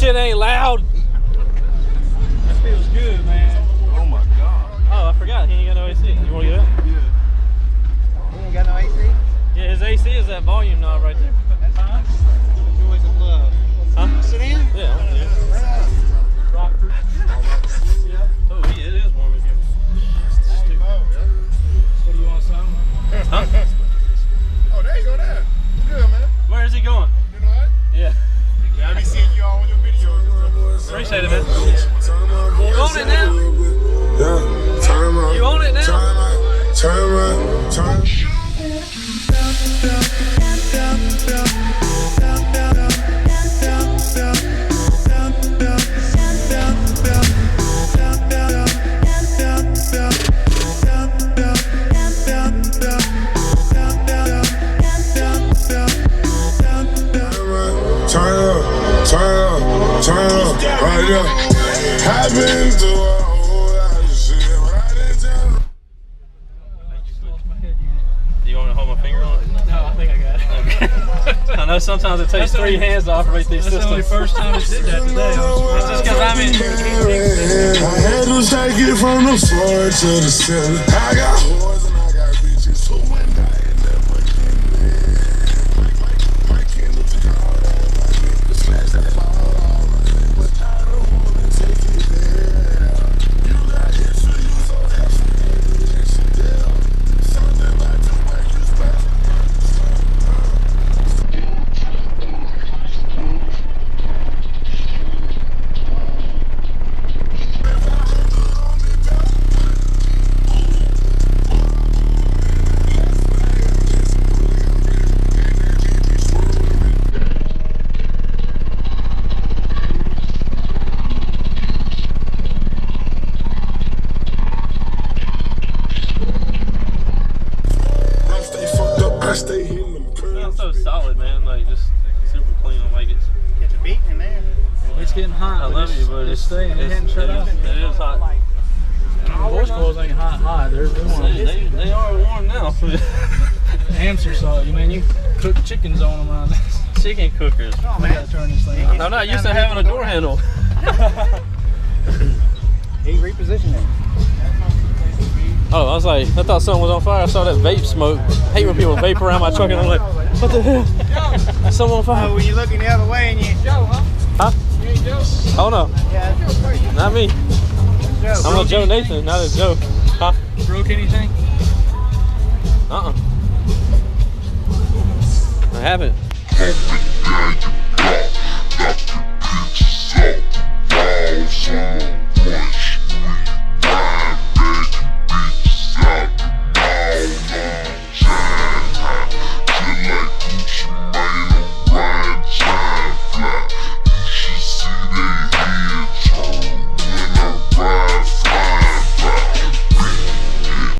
shit ain't loud. That feels good, man. Oh my god. Oh, I forgot. He ain't got no AC. You want to get that? Yeah. You ain't got no AC? Yeah, his AC is that volume knob right there. Huh? The joys of love. Huh? Sit in? Yeah. Rockford. Oh, yeah, it is warm in here. What do you want, some? Huh? Oh, there you go there. Good, man. Where is he going? You know what? Yeah. Yeah, I be seeing you all on your videos and stuff. Appreciate it, man. You own it now? Yeah, time out. You own it now? Time out. Time out. Turn up, right up. I've been through a whole lot of shit, but I didn't tell. Do you want me to hold my finger on it? No, I think I got it. Okay. I know sometimes it takes three hands to operate these That's systems. the only first time it did that today. It's just because I'm in. I had to take it from the floor to the ceiling. I got whores and I got bitches who went die and never came in. My candle to call that my niggas flash that fall. But I don't wanna take it there. You got issues, so that's something like to make you special. I stay hitting them It's so solid, man. Like, just super clean. I like it. Get the beat in there. It's getting hot. I love you, but it's staying. It hadn't shut off. It is hot. The voice coils ain't hot. They're warm. They are warm now. Hamster saw you, man. You cook chickens on them around this. Chicken cookers. Oh, I man. gotta turn this thing on. I'm not used to having a door handle. He repositioned it. Oh, I was like, I thought something was on fire. I saw that vape smoke. I hate when people vape around my truck and I'm like, what the hell? Something on fire. Oh, when you're looking the other way and you... Joe, huh? Huh? You ain't Joe? Oh no, Yeah, that's Joe. not me. Joe. I'm a Joe Nathan, not a Joe. Huh? Broke anything? I haven't. Got the pizza, got the pizza,